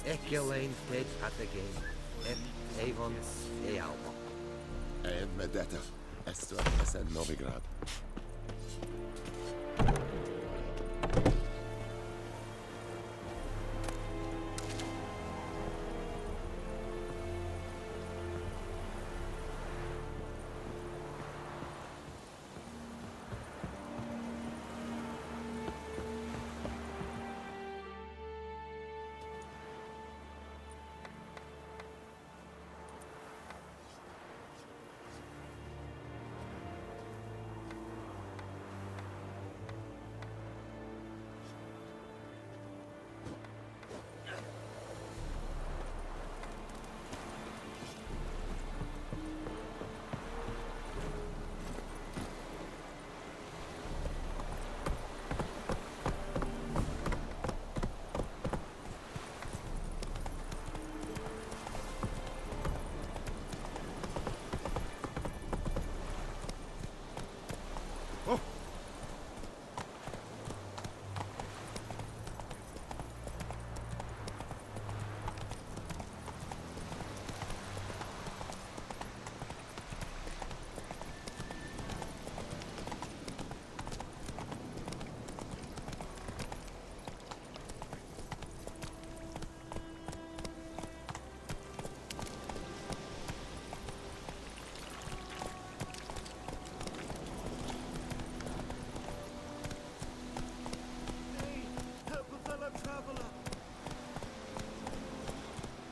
Ekjelein deed at the game. Avon Alba. Medeta. Esto es en Novigrad.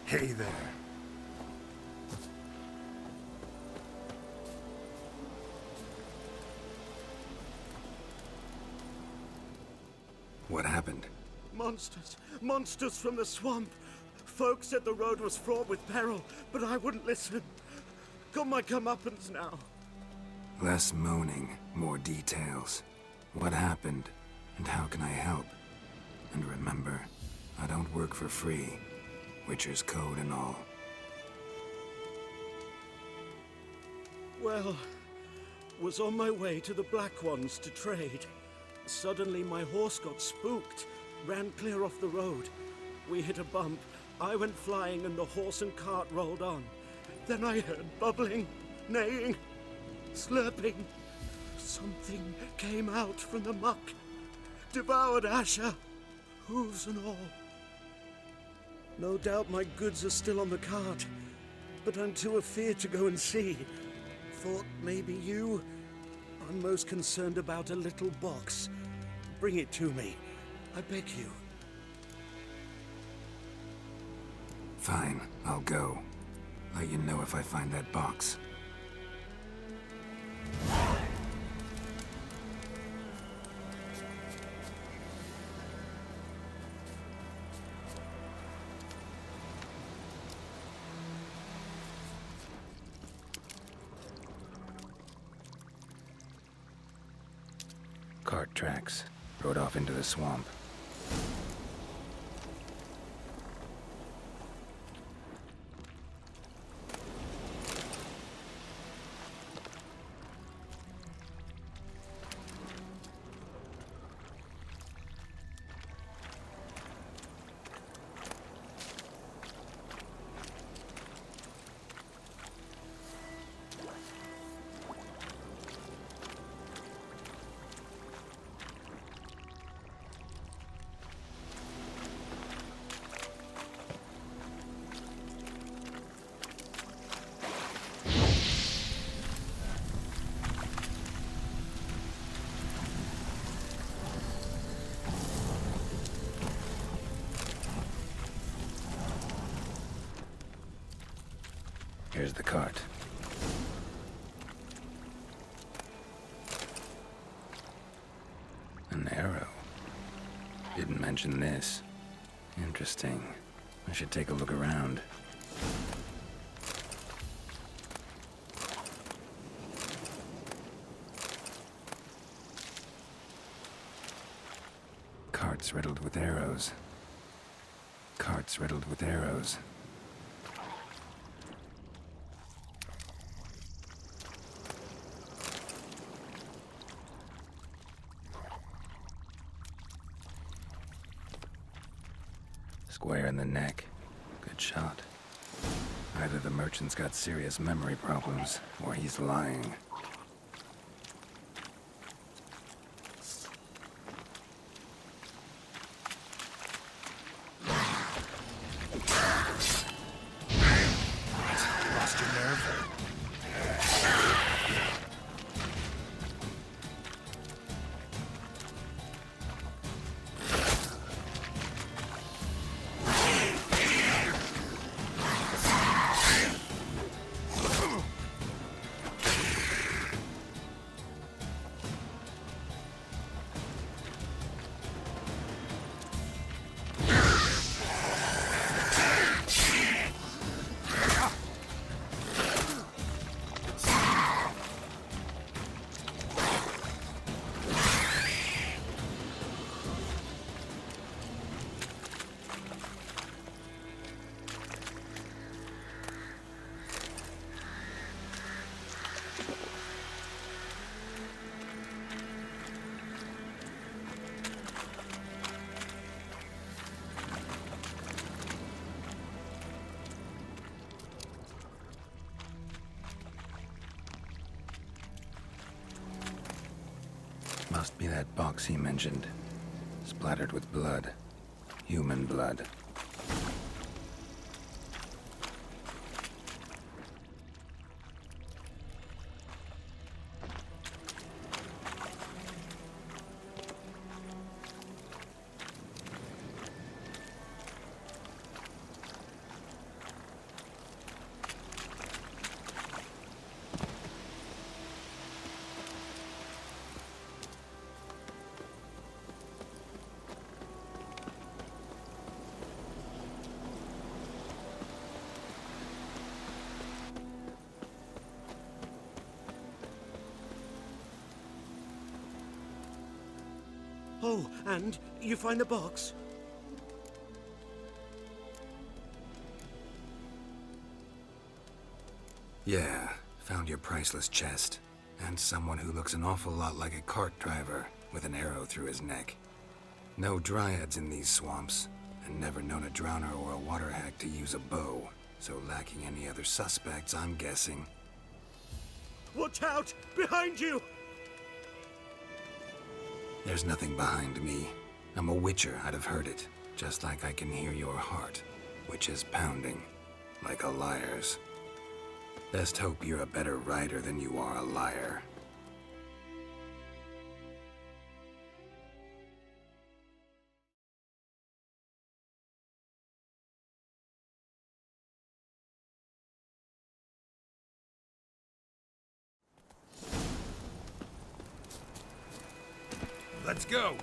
Hey there. What happened? Monsters. Monsters from the swamp. Folks said the road was fraught with peril, but I wouldn't listen. Got my comeuppance now. Less moaning, more details. What happened, and how can I help? And remember, I don't work for free. Witcher's code and all. Well, was on my way to the Black Ones to trade. Suddenly my horse got spooked, ran clear off the road. We hit a bump, I went flying and the horse and cart rolled on. Then I heard bubbling, neighing, slurping. Something came out from the muck, devoured Asher, hooves and all. No doubt my goods are still on the cart, but I'm too afeard to go and see. Thought maybe you. I'm most concerned about a little box. Bring it to me, I beg you. Fine, I'll go. Let you know if I find that box. Cart tracks. Rode off into the swamp. Here's the cart. An arrow. Didn't mention this. Interesting. I should take a look around. Carts riddled with arrows. cart's riddled with arrows. Square in the neck. Good shot. Either the merchant's got serious memory problems, or he's lying. Lost your nerve? Must be that box he mentioned. Splattered with blood. Human blood. Oh, and you find the box? Yeah, found your priceless chest. And someone who looks an awful lot like a cart driver with an arrow through his neck. No dryads in these swamps, and never known a drowner or a water hack to use a bow. So lacking any other suspects, I'm guessing. Watch out! Behind you! There's nothing behind me. I'm a witcher, I'd have heard it. Just like I can hear your heart, which is pounding, like a liar's. Best hope you're a better rider than you are a liar. Let's go!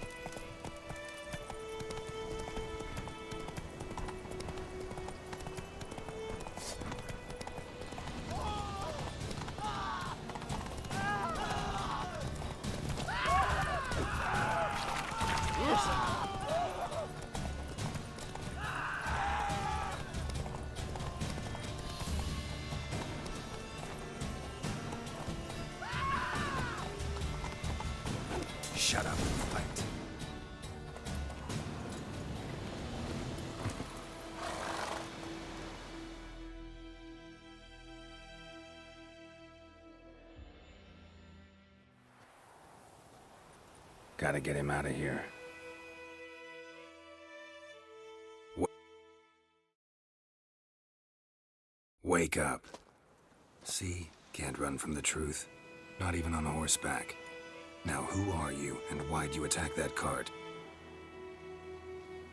Shut up and fight. Gotta get him out of here. Wake up. See? Can't run from the truth. Not even on horseback. Now who are you, and why'd you attack that cart?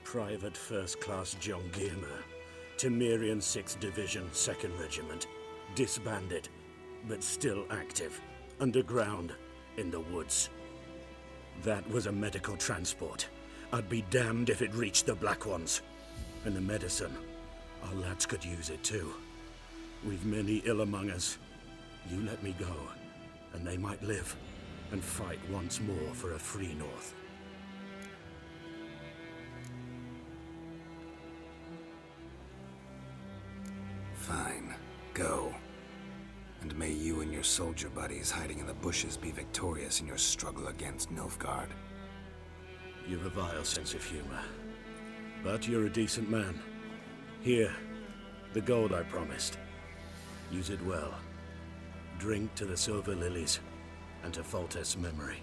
Private First Class John Giermer, Temerian 6th Division, 2nd Regiment. Disbanded, but still active. Underground, in the woods. That was a medical transport. I'd be damned if it reached the Black Ones. And the medicine, our lads could use it too. We've many ill among us. You let me go, and they might live, and fight once more for a free North. Go. And may you and your soldier buddies hiding in the bushes be victorious in your struggle against Nilfgaard. You've a vile sense of humor. But you're a decent man. Here, the gold I promised. Use it well. Drink to the silver lilies, and to Foltest's memory.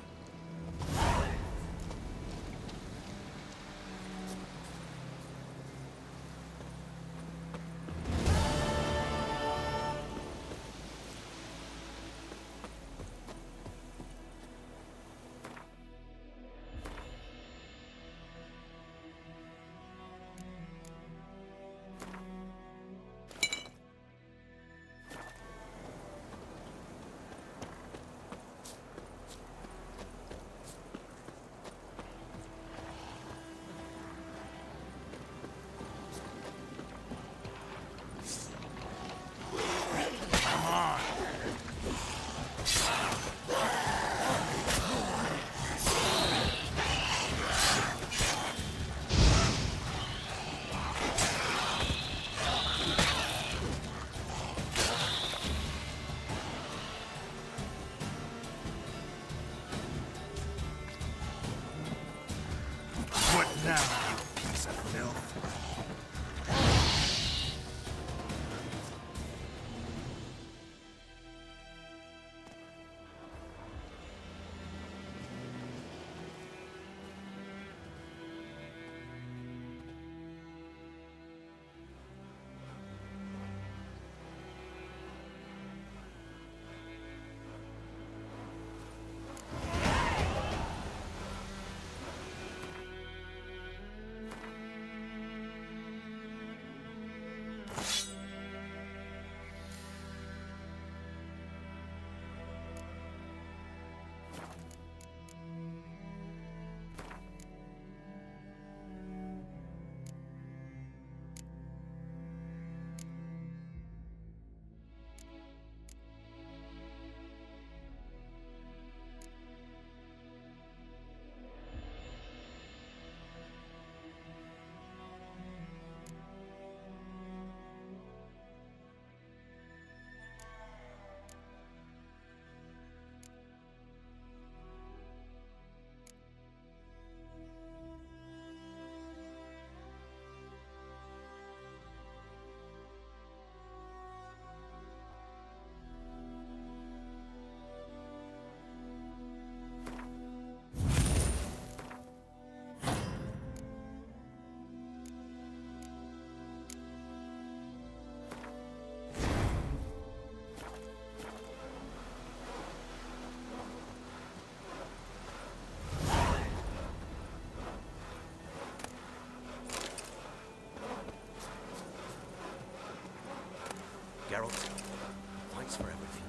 Geralt fights for everything.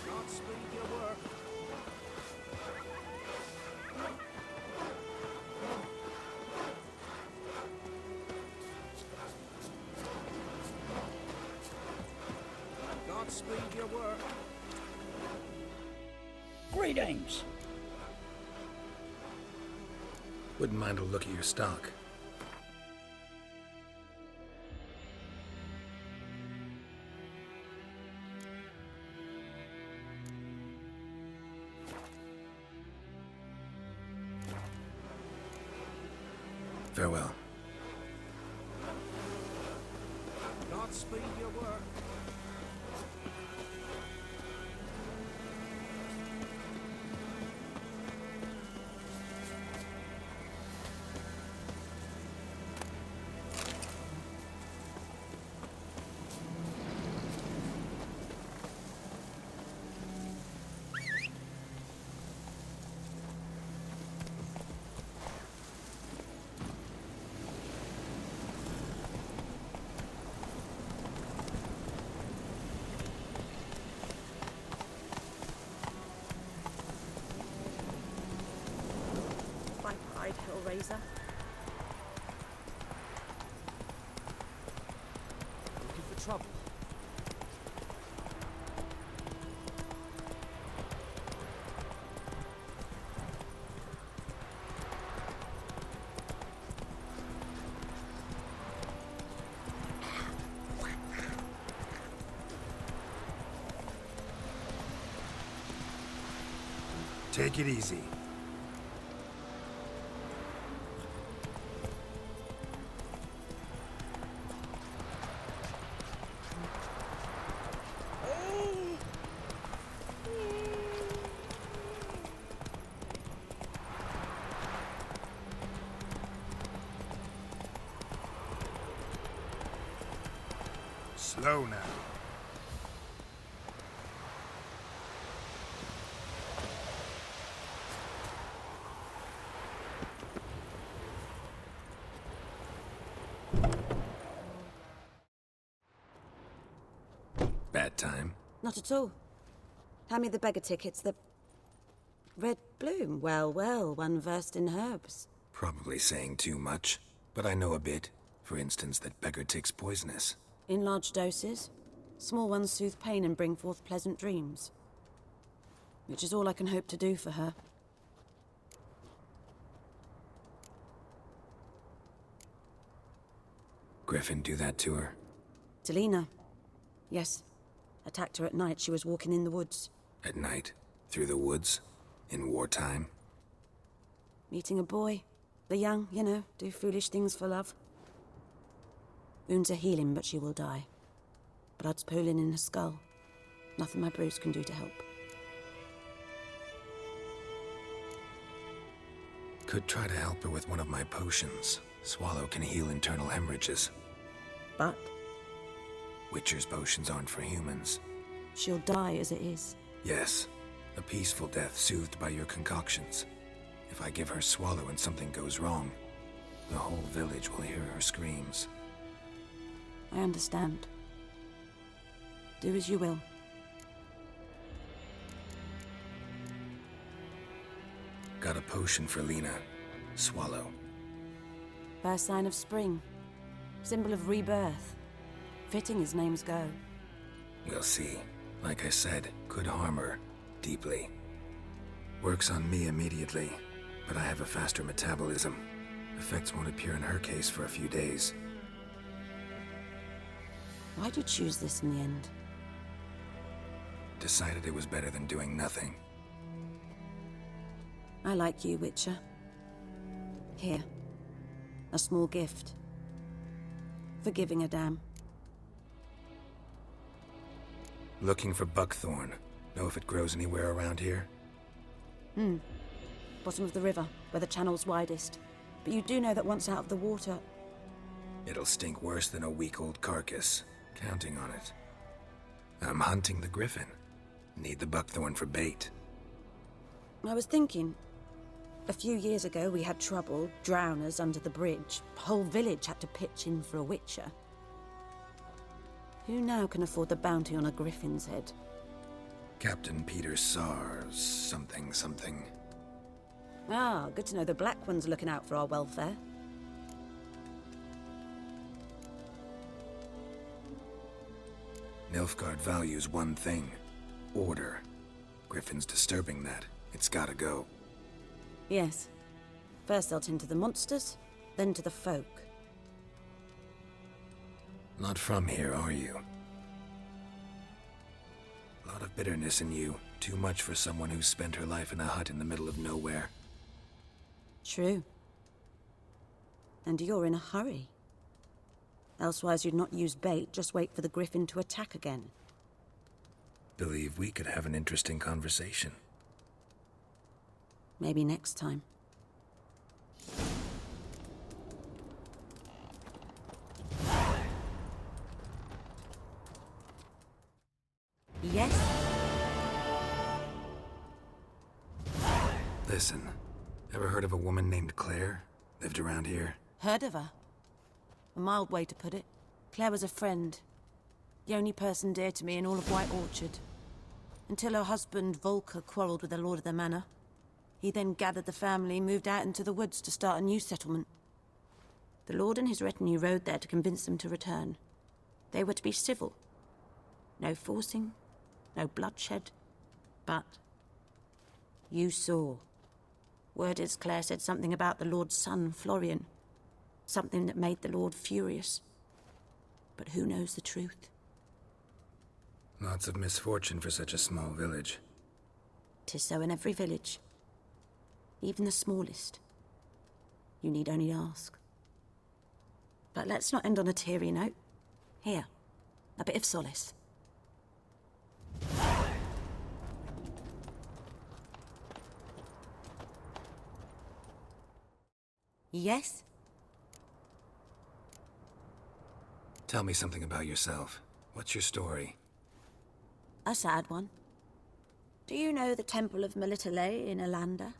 Godspeed your work. Godspeed your work. Greetings. Wouldn't mind a look at your stock. Farewell. Godspeed your work. Bye-bye, Hellraiser. Looking for trouble. Take it easy. Slow now. Bad time? Not at all. Hand me the beggar tickets, the... Red bloom. Well, well, one versed in herbs. Probably saying too much, but I know a bit. For instance, that beggar tick's poisonous. In large doses. Small ones soothe pain and bring forth pleasant dreams. Which is all I can hope to do for her. Griffin do that to her? Delina. Yes. Attacked her at night. She was walking in the woods. At night? Through the woods? In wartime? Meeting a boy. The young, you know, do foolish things for love. Wounds are healing, but she will die. Blood's pooling in her skull. Nothing my bruise can do to help. Could try to help her with one of my potions. Swallow can heal internal hemorrhages. But Witcher's potions aren't for humans. she'll die as it is. Yes. A peaceful death soothed by your concoctions. If I give her Swallow and something goes wrong, the whole village will hear her screams. I understand. Do as you will. Got a potion for Lena. Swallow. First sign of spring. Symbol of rebirth. Fitting as names go. We'll see. Like I said, could harm her. Deeply. Works on me immediately, but I have a faster metabolism. Effects won't appear in her case for a few days. Why'd you choose this in the end? Decided it was better than doing nothing. I like you, Witcher. Here. A small gift. For giving a damn. Looking for buckthorn. Know if it grows anywhere around here? Bottom of the river, where the channel's widest. But you do know that once out of the water... It'll stink worse than a week-old carcass. Counting on it. I'm hunting the griffin. Need the buckthorn for bait. I was thinking... A few years ago, we had trouble, drowners under the bridge. Whole village had to pitch in for a witcher. Who now can afford the bounty on a griffin's head? Captain Peter Sars, something. Ah, good to know the Black One's looking out for our welfare. Nilfgaard values one thing. Order. Griffin's disturbing that. It's gotta go. Yes. First they'll tend to the monsters, then to the folk. Not from here, are you? A lot of bitterness in you. Too much for someone who's spent her life in a hut in the middle of nowhere. True. And you're in a hurry. Elsewise you'd not use bait, just wait for the griffin to attack again. Believe we could have an interesting conversation. Maybe next time. Yes? Listen, ever heard of a woman named Claire? Lived around here? Heard of her? A mild way to put it. Claire was a friend. The only person dear to me in all of White Orchard. Until her husband, Volker, quarreled with the lord of the manor. He then gathered the family, moved out into the woods to start a new settlement. The lord and his retinue rode there to convince them to return. They were to be civil. No forcing, no bloodshed. But you saw. Word is Claire said something about the lord's son, Florian. Something that made the lord furious. But who knows the truth? Lots of misfortune for such a small village. 'Tis so in every village. even the smallest. You need only ask. But let's not end on a teary note. Here, a bit of solace. Yes? Tell me something about yourself. What's your story? A sad one. Do you know the Temple of Melitele in Alanda?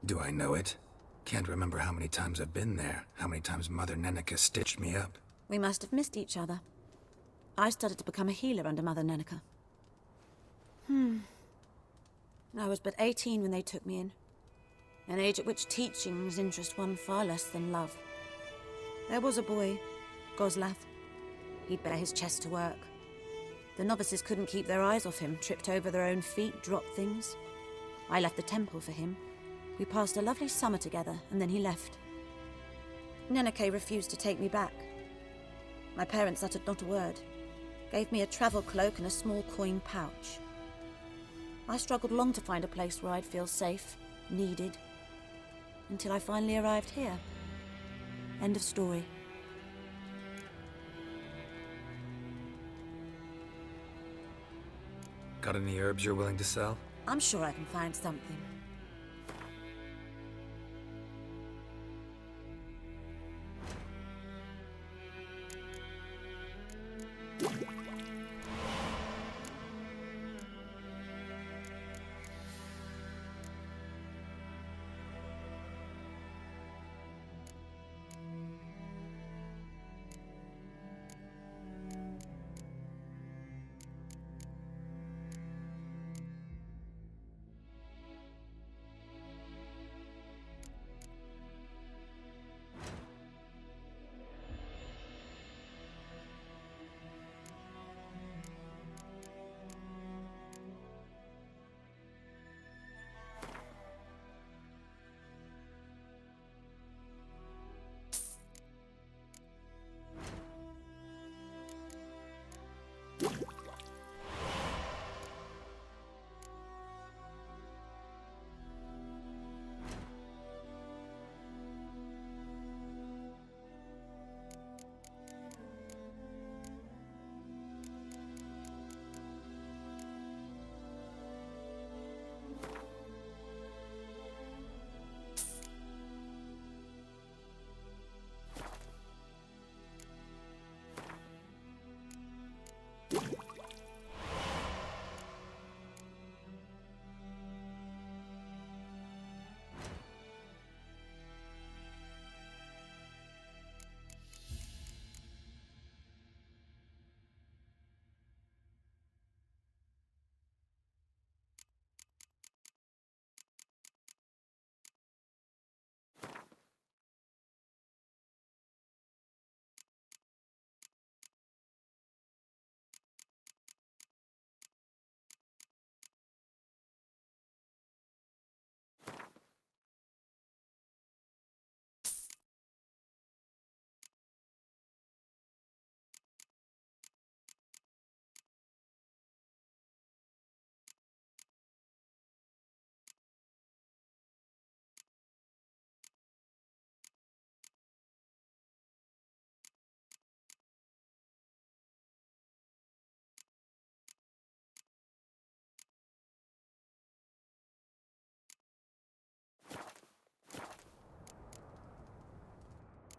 Do I know it? Can't remember how many times I've been there, how many times Mother Nenica stitched me up. We must have missed each other. I started to become a healer under Mother Nenica. I was but 18 when they took me in. An age at which teachings interest one far less than love. There was a boy, Goslav. He'd bear his chest to work. The novices couldn't keep their eyes off him, tripped over their own feet, dropped things. I left the temple for him. We passed a lovely summer together, and then he left. Nenike refused to take me back. My parents uttered not a word, gave me a travel cloak and a small coin pouch. I struggled long to find a place where I'd feel safe, needed, until I finally arrived here. End of story. Got any herbs you're willing to sell? I'm sure I can find something.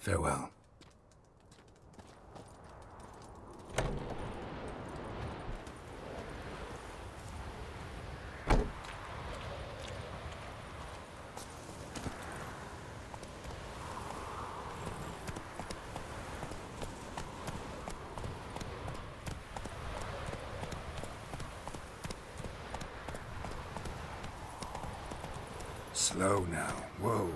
Farewell. Slow now. Whoa.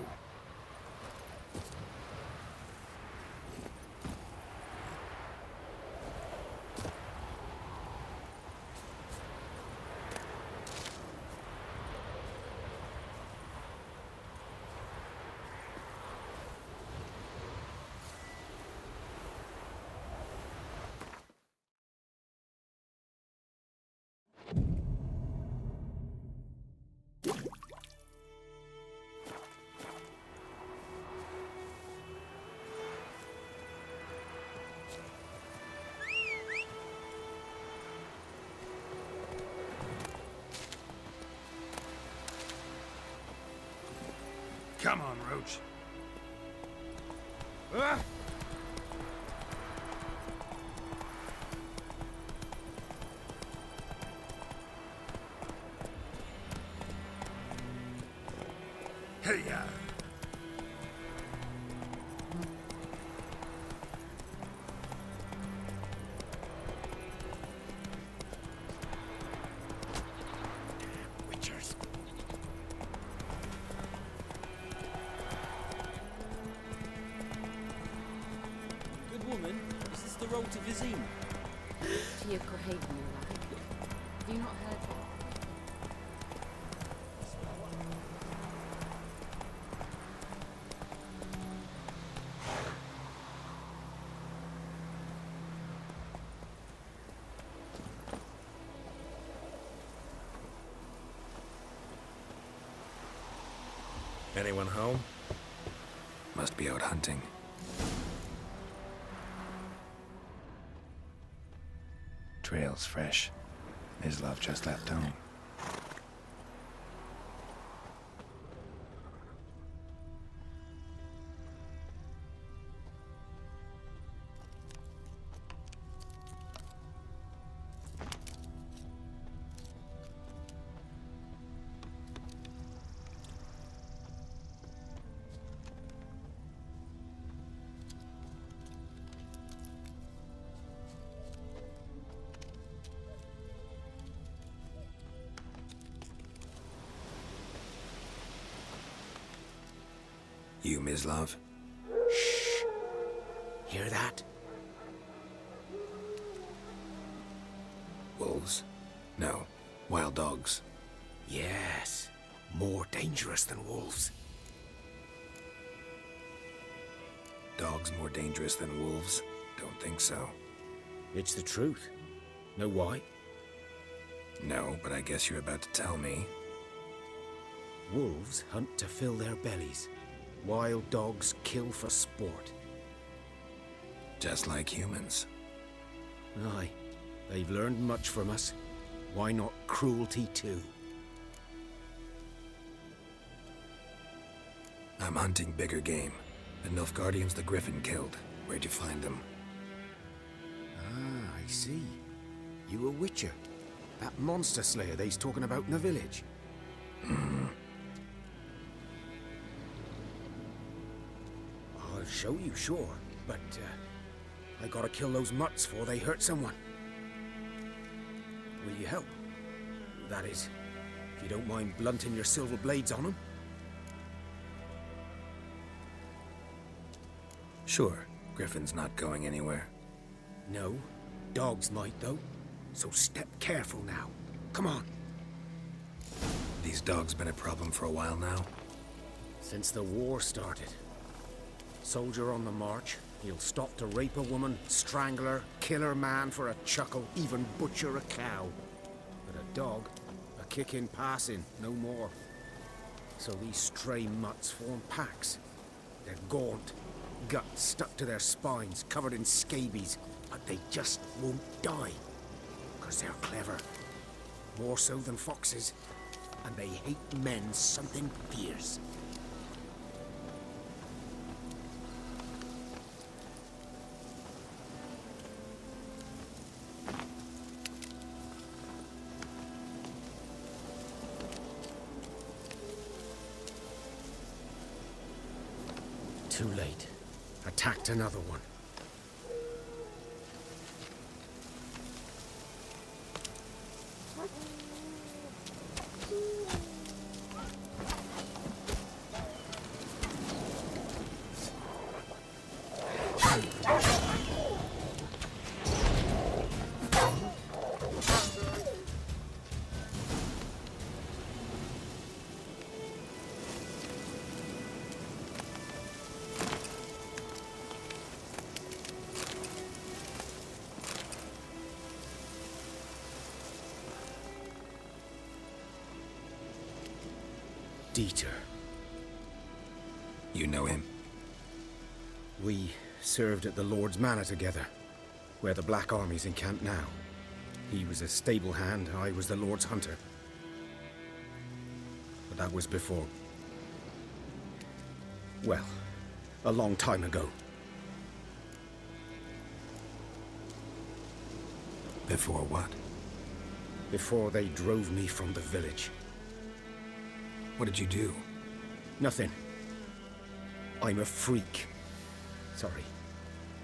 Come on, Roach. Ah! Hey-ya! Witchers. Good woman, is this the road to Vizim? To your Crohaven, have you not heard that? Anyone home? Must be out hunting. Trail's fresh. Mislav just left home. You, Mislav? Shh. Hear that? Wolves? No. Wild dogs. Yes. More dangerous than wolves. Dogs more dangerous than wolves? Don't think so. It's the truth. Know why? No, but I guess you're about to tell me. Wolves hunt to fill their bellies. Wild dogs kill for sport. Just like humans. Aye. They've learned much from us. Why not cruelty too? I'm hunting bigger game. The Nilfgaardians the Griffin killed. Where'd you find them? Ah, I see. You a witcher. That monster slayer they's talking about in the village. I'll show you, sure. But, I gotta kill those mutts before they hurt someone. Will you help? That is, if you don't mind blunting your silver blades on them. Sure. Griffin's not going anywhere. No, dogs might though. So step careful now. Come on. These dogs been a problem for a while now? Since the war started. Soldier on the march, he'll stop to rape a woman, strangle her, kill her man for a chuckle, even butcher a cow. But a dog, a kick in passing, no more. So these stray mutts form packs. They're gaunt, guts stuck to their spines, covered in scabies, but they just won't die. 'Cause they're clever. More so than foxes. And they hate men something fierce. Too late. Attacked another one. Dieter. You know him? We served at the Lord's Manor together, where the Black Army's encamped now. He was a stable hand, I was the Lord's hunter. But that was before. Well, a long time ago. Before what? Before they drove me from the village. What did you do? Nothing. I'm a freak. Sorry.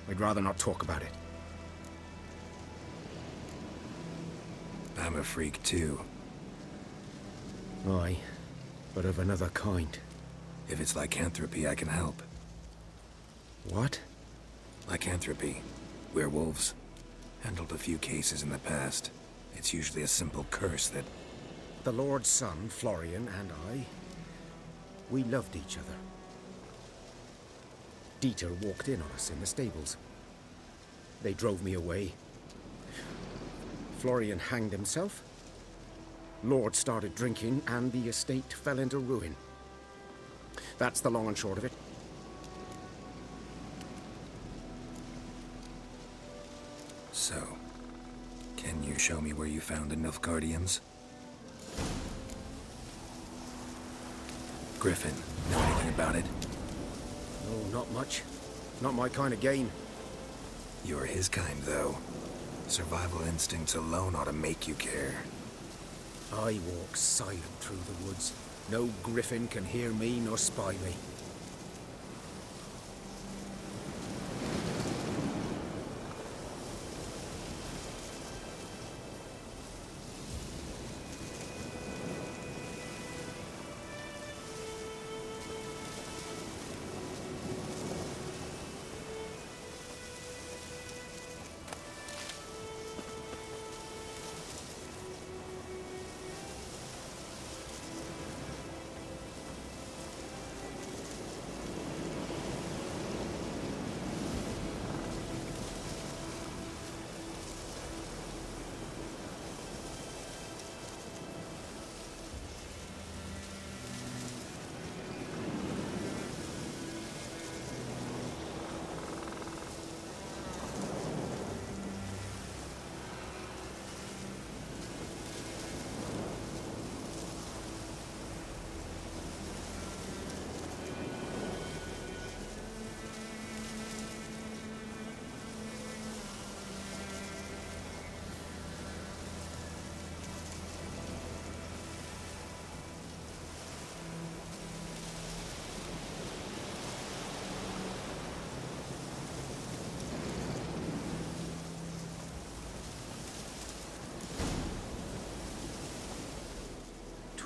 I'd rather not talk about it. I'm a freak too. Aye, but of another kind. If it's lycanthropy, I can help. What? Lycanthropy. Werewolves. Handled a few cases in the past. It's usually a simple curse that... The Lord's son, Florian, and I, we loved each other. Dieter walked in on us in the stables. They drove me away. Florian hanged himself. Lord started drinking, and the estate fell into ruin. That's the long and short of it. So, can you show me where you found the Nilfgaardians? Griffin, know anything about it? No, not much. Not my kind of game. You're his kind, though. Survival instincts alone ought to make you care. I walk silent through the woods. No griffin can hear me nor spy me.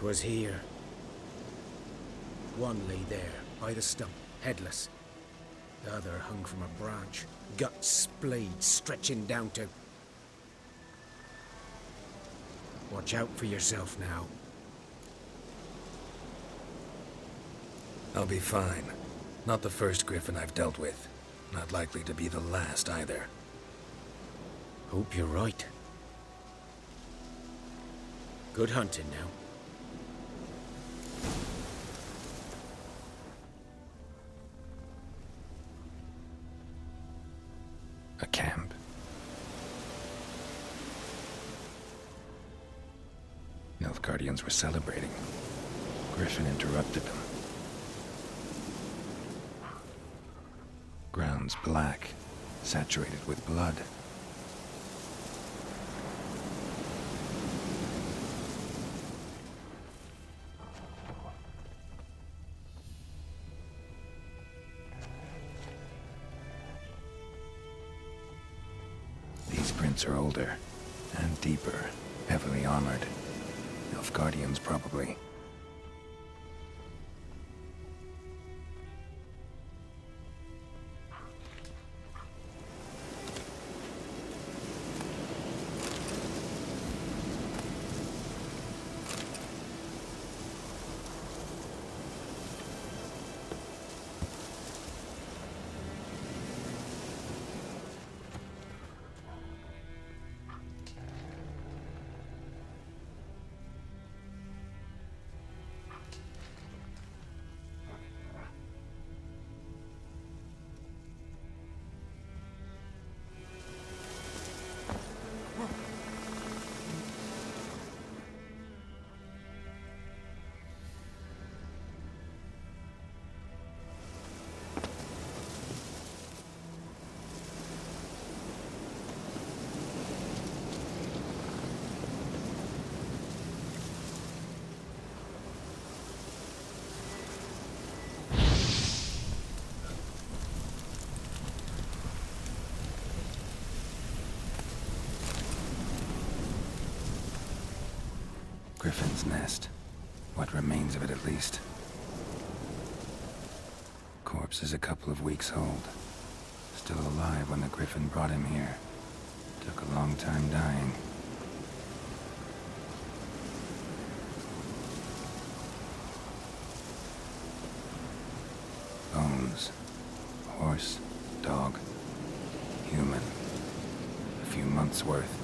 Was here. One lay there, by the stump, headless. The other hung from a branch, guts splayed, stretching down to... Watch out for yourself now. I'll be fine. Not the first griffin I've dealt with. Not likely to be the last either. Hope you're right. Good hunting now. A camp. Nilfgaardians were celebrating. Griffin interrupted them. Ground's black, saturated with blood. These prints are older and deeper, heavily armored. Nilfgaardians, probably. Griffin's nest. What remains of it, at least. Corpse is a couple of weeks old. Still alive when the Griffin brought him here. Took a long time dying. Bones. Horse, dog, human. A few months' worth.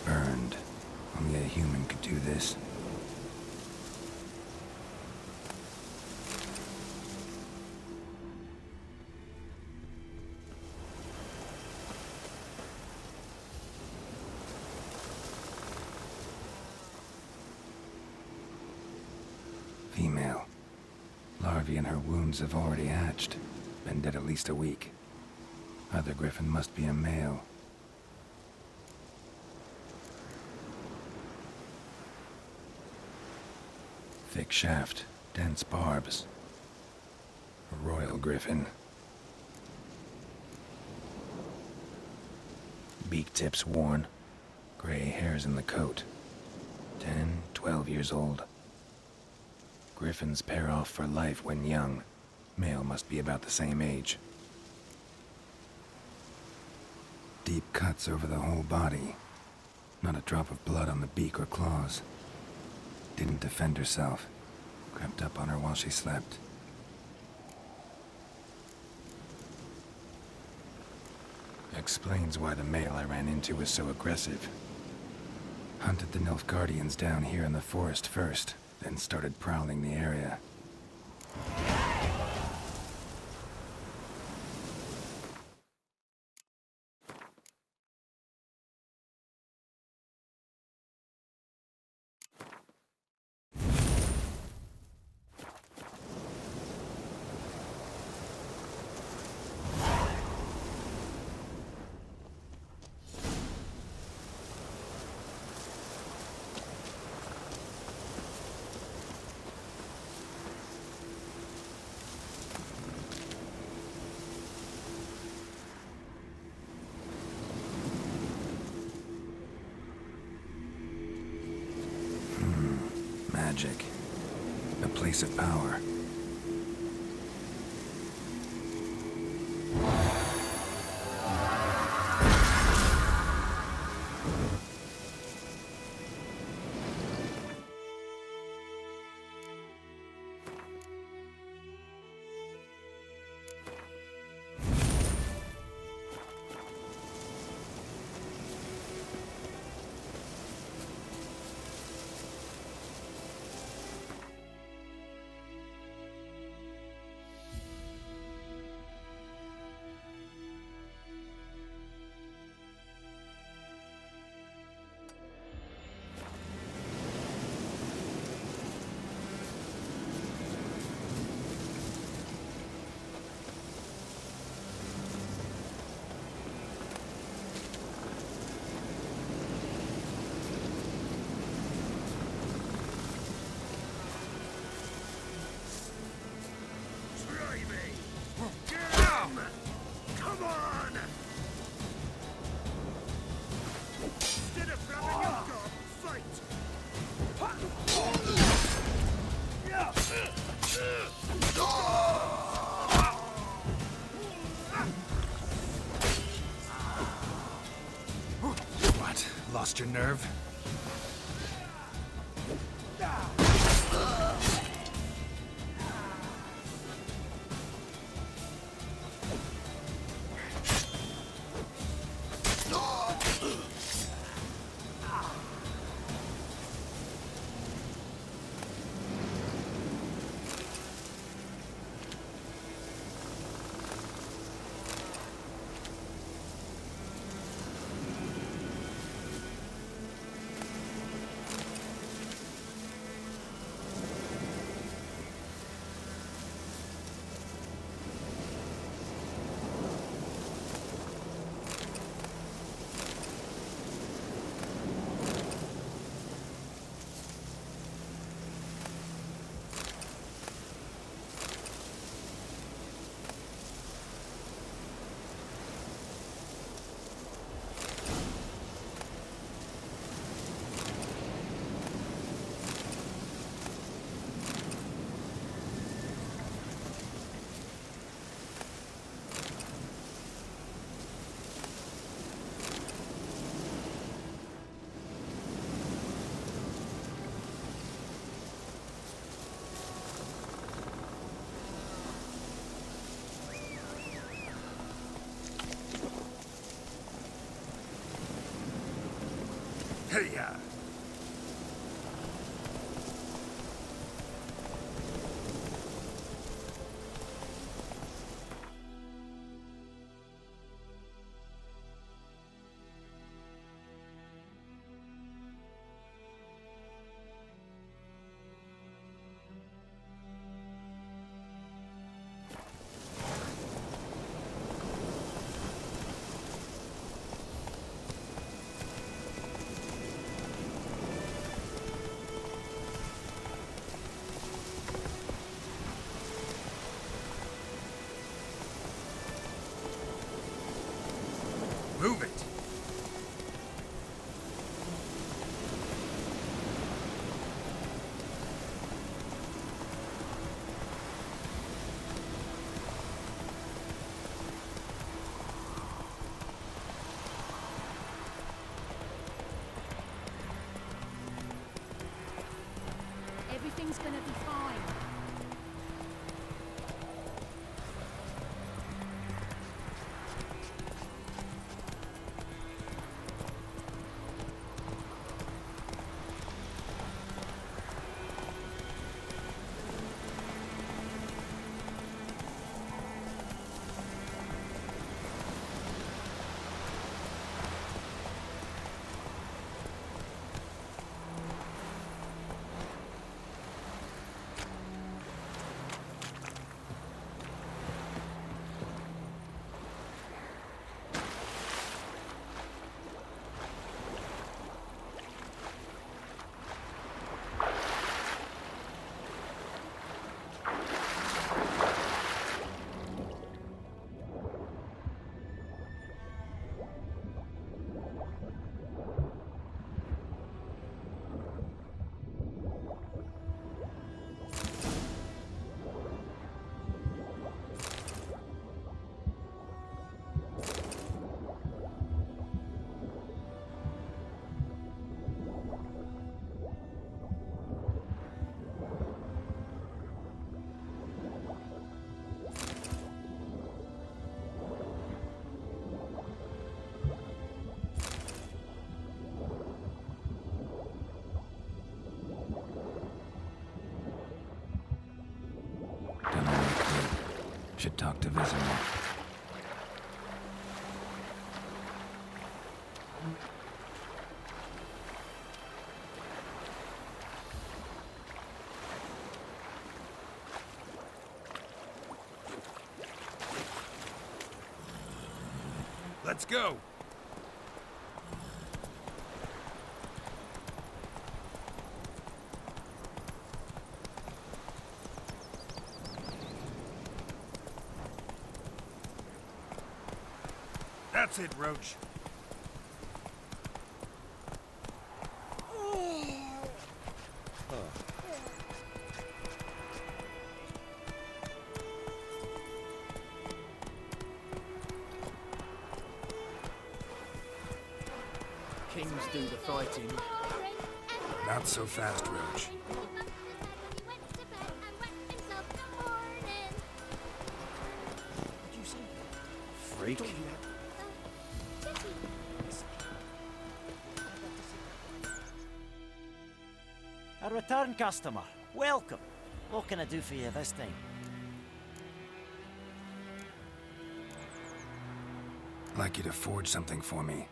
Burned. Only a human could do this. Female. Larvae in her wounds have already hatched. Been dead at least a week. Other Griffin must be a male. Thick shaft, dense barbs. A royal Griffin. Beak tips worn. Gray hairs in the coat. 10, 12 years old. Griffins pair off for life when young. Male must be about the same age. Deep cuts over the whole body. Not a drop of blood on the beak or claws. Didn't defend herself. Crept up on her while she slept. Explains why the male I ran into was so aggressive. Hunted the Nilfgaardians down here in the forest first, then started prowling the area. Magic. A place of power. Lost your nerve? Yeah. Move it! Everything's gonna be fine. Should talk to Vedьmак. Let's go! That's it, Roach. Kings do the fighting. Not so fast, Roach. Did you say? Freak. A return customer. Welcome. What can I do for you this time? I'd like you to forge something for me.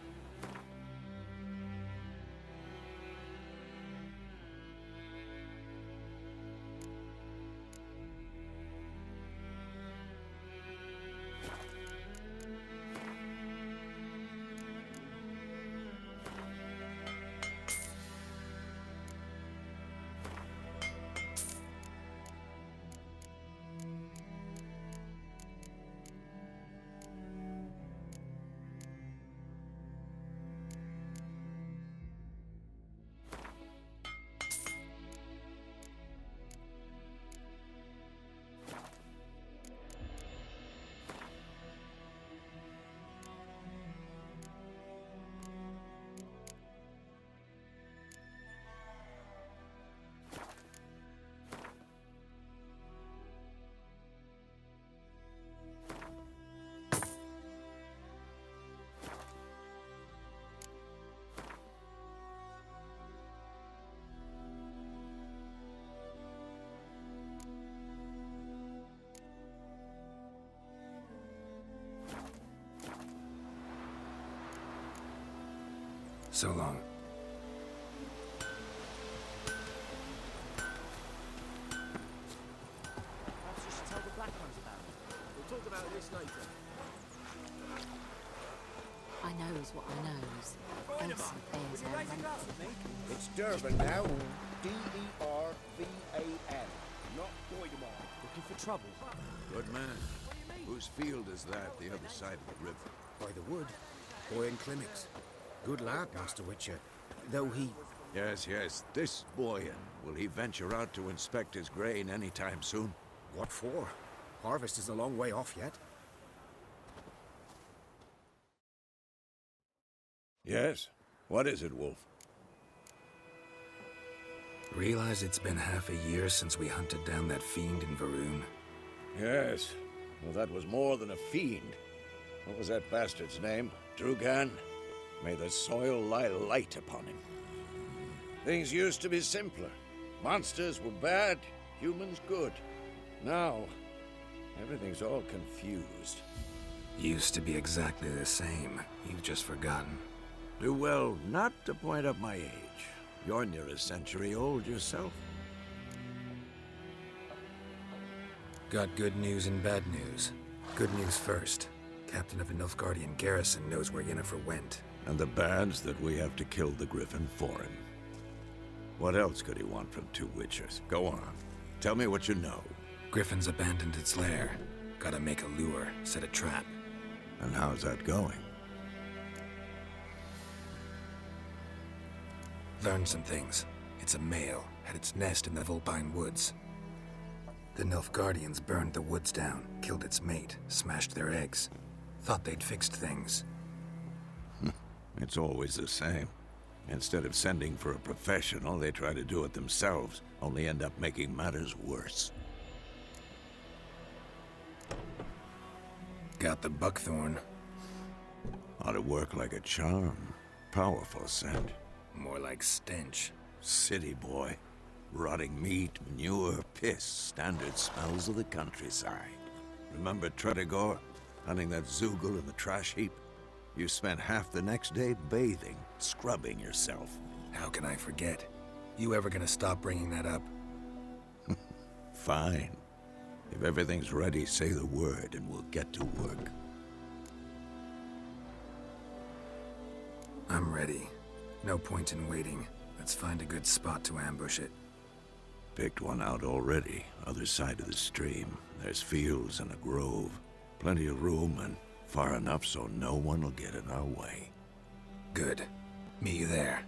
So long. Perhaps you should tell the Black Ones about it. We'll talk about this later. I knows what I knows. Else bears her rank. It's Durban now. D-E-R-V-A-N. Not Doidemar. Looking for trouble? Good man. Whose field is that, the other side of the river? By the wood. Boy in clinics. Good lad, Master Witcher. Though he... Yes, yes. This Boyan. Will he venture out to inspect his grain any time soon? What for? Harvest is a long way off yet. Yes. What is it, Wolf? Realize it's been half a year since we hunted down that fiend in Varun? Yes. Well, that was more than a fiend. What was that bastard's name? Drugan? May the soil lie light upon him. Things used to be simpler. Monsters were bad, humans good. Now, everything's all confused. Used to be exactly the same. You've just forgotten. Do well not to point up my age. You're near a century old yourself. Got good news and bad news. Good news first. Captain of the Nilfgaardian garrison knows where Yennefer went. And the bad's that we have to kill the Griffin for him. What else could he want from two Witchers? Go on. Tell me what you know. Griffin's abandoned its lair. Gotta make a lure, set a trap. And how's that going? Learned some things. It's a male, had its nest in the Vulpine Woods. The Nilfgaardians burned the woods down, killed its mate, smashed their eggs. Thought they'd fixed things. It's always the same. Instead of sending for a professional, they try to do it themselves, only end up making matters worse. Got the buckthorn. Ought to work like a charm. Powerful scent. More like stench. City boy. Rotting meat, manure, piss, standard smells of the countryside. Remember Tredigor? Hunting that Zoogle in the trash heap? You spent half the next day bathing, scrubbing yourself. How can I forget? You ever gonna stop bringing that up? Fine. If everything's ready, say the word and we'll get to work. I'm ready. No point in waiting. Let's find a good spot to ambush it. Picked one out already, other side of the stream. There's fields and a grove. Plenty of room and far enough so no one will get in our way. Good. Meet you there.